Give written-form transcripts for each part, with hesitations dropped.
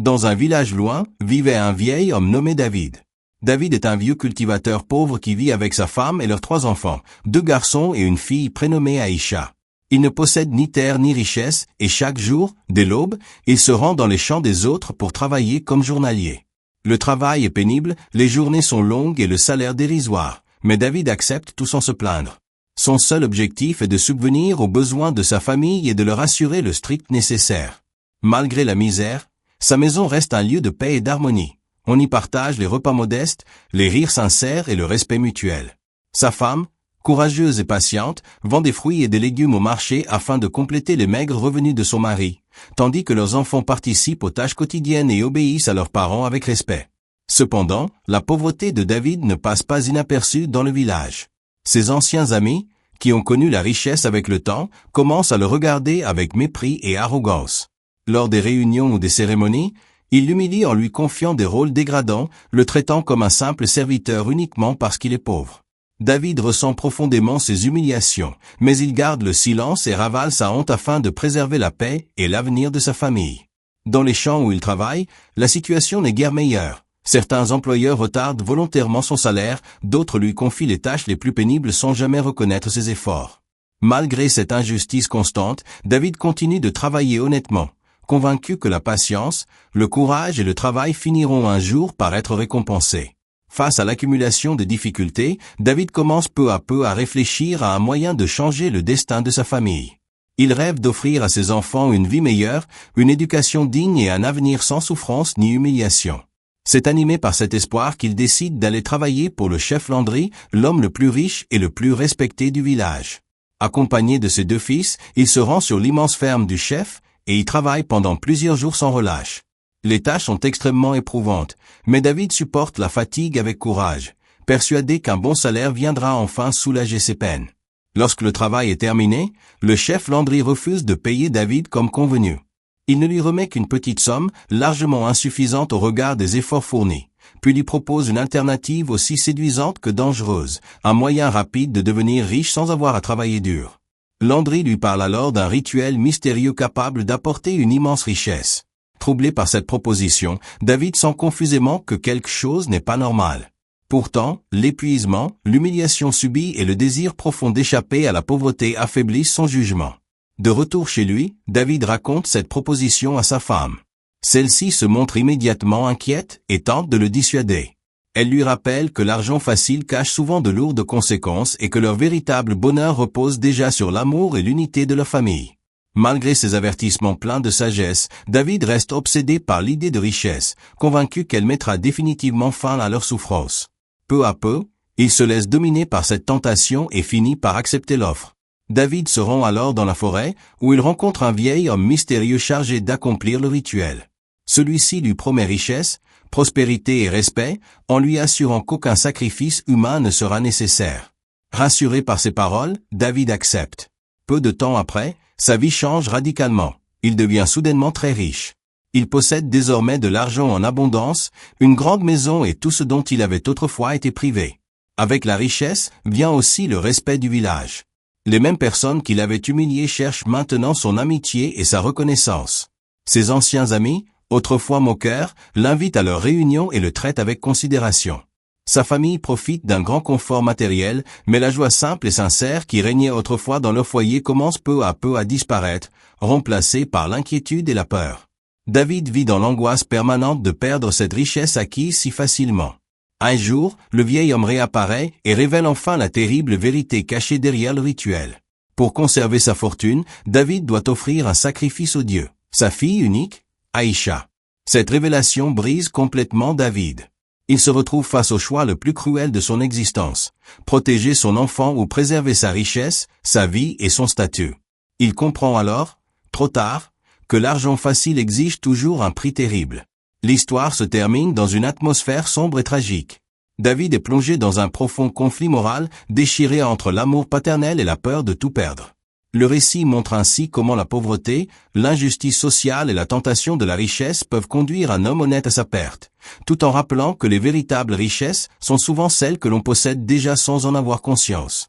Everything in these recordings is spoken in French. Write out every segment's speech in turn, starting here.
Dans un village loin, vivait un vieil homme nommé David. David est un vieux cultivateur pauvre qui vit avec sa femme et leurs 3 enfants, 2 garçons et une fille prénommée Aïcha. Il ne possède ni terre ni richesse, et chaque jour, dès l'aube, il se rend dans les champs des autres pour travailler comme journalier. Le travail est pénible, les journées sont longues et le salaire dérisoire, mais David accepte tout sans se plaindre. Son seul objectif est de subvenir aux besoins de sa famille et de leur assurer le strict nécessaire. Malgré la misère, sa maison reste un lieu de paix et d'harmonie. On y partage les repas modestes, les rires sincères et le respect mutuel. Sa femme, courageuse et patiente, vend des fruits et des légumes au marché afin de compléter les maigres revenus de son mari, tandis que leurs enfants participent aux tâches quotidiennes et obéissent à leurs parents avec respect. Cependant, la pauvreté de David ne passe pas inaperçue dans le village. Ses anciens amis, qui ont connu la richesse avec le temps, commencent à le regarder avec mépris et arrogance. Lors des réunions ou des cérémonies, il l'humilie en lui confiant des rôles dégradants, le traitant comme un simple serviteur uniquement parce qu'il est pauvre. David ressent profondément ces humiliations, mais il garde le silence et ravale sa honte afin de préserver la paix et l'avenir de sa famille. Dans les champs où il travaille, la situation n'est guère meilleure. Certains employeurs retardent volontairement son salaire, d'autres lui confient les tâches les plus pénibles sans jamais reconnaître ses efforts. Malgré cette injustice constante, David continue de travailler honnêtement, convaincu que la patience, le courage et le travail finiront un jour par être récompensés. Face à l'accumulation de difficultés, David commence peu à peu à réfléchir à un moyen de changer le destin de sa famille. Il rêve d'offrir à ses enfants une vie meilleure, une éducation digne et un avenir sans souffrance ni humiliation. C'est animé par cet espoir qu'il décide d'aller travailler pour le chef Landry, l'homme le plus riche et le plus respecté du village. Accompagné de ses 2 fils, il se rend sur l'immense ferme du chef, et y travaille pendant plusieurs jours sans relâche. Les tâches sont extrêmement éprouvantes, mais David supporte la fatigue avec courage, persuadé qu'un bon salaire viendra enfin soulager ses peines. Lorsque le travail est terminé, le chef Landry refuse de payer David comme convenu. Il ne lui remet qu'une petite somme, largement insuffisante au regard des efforts fournis, puis lui propose une alternative aussi séduisante que dangereuse, un moyen rapide de devenir riche sans avoir à travailler dur. Landry lui parle alors d'un rituel mystérieux capable d'apporter une immense richesse. Troublé par cette proposition, David sent confusément que quelque chose n'est pas normal. Pourtant, l'épuisement, l'humiliation subie et le désir profond d'échapper à la pauvreté affaiblissent son jugement. De retour chez lui, David raconte cette proposition à sa femme. Celle-ci se montre immédiatement inquiète et tente de le dissuader. Elle lui rappelle que l'argent facile cache souvent de lourdes conséquences et que leur véritable bonheur repose déjà sur l'amour et l'unité de leur famille. Malgré ces avertissements pleins de sagesse, David reste obsédé par l'idée de richesse, convaincu qu'elle mettra définitivement fin à leur souffrance. Peu à peu, il se laisse dominer par cette tentation et finit par accepter l'offre. David se rend alors dans la forêt, où il rencontre un vieil homme mystérieux chargé d'accomplir le rituel. Celui-ci lui promet richesse, prospérité et respect, en lui assurant qu'aucun sacrifice humain ne sera nécessaire. Rassuré par ces paroles, David accepte. Peu de temps après, sa vie change radicalement. Il devient soudainement très riche. Il possède désormais de l'argent en abondance, une grande maison et tout ce dont il avait autrefois été privé. Avec la richesse, vient aussi le respect du village. Les mêmes personnes qui l'avaient humilié cherchent maintenant son amitié et sa reconnaissance. Ses anciens amis, autrefois moqueurs, l'invitent à leur réunion et le traitent avec considération. Sa famille profite d'un grand confort matériel, mais la joie simple et sincère qui régnait autrefois dans leur foyer commence peu à peu à disparaître, remplacée par l'inquiétude et la peur. David vit dans l'angoisse permanente de perdre cette richesse acquise si facilement. Un jour, le vieil homme réapparaît et révèle enfin la terrible vérité cachée derrière le rituel. Pour conserver sa fortune, David doit offrir un sacrifice au Dieu, sa fille unique, Aïcha. Cette révélation brise complètement David. Il se retrouve face au choix le plus cruel de son existence, protéger son enfant ou préserver sa richesse, sa vie et son statut. Il comprend alors, trop tard, que l'argent facile exige toujours un prix terrible. L'histoire se termine dans une atmosphère sombre et tragique. David est plongé dans un profond conflit moral, déchiré entre l'amour paternel et la peur de tout perdre. Le récit montre ainsi comment la pauvreté, l'injustice sociale et la tentation de la richesse peuvent conduire un homme honnête à sa perte, tout en rappelant que les véritables richesses sont souvent celles que l'on possède déjà sans en avoir conscience.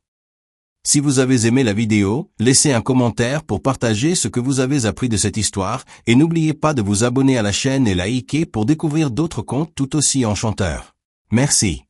Si vous avez aimé la vidéo, laissez un commentaire pour partager ce que vous avez appris de cette histoire et n'oubliez pas de vous abonner à la chaîne et liker pour découvrir d'autres contes tout aussi enchanteurs. Merci.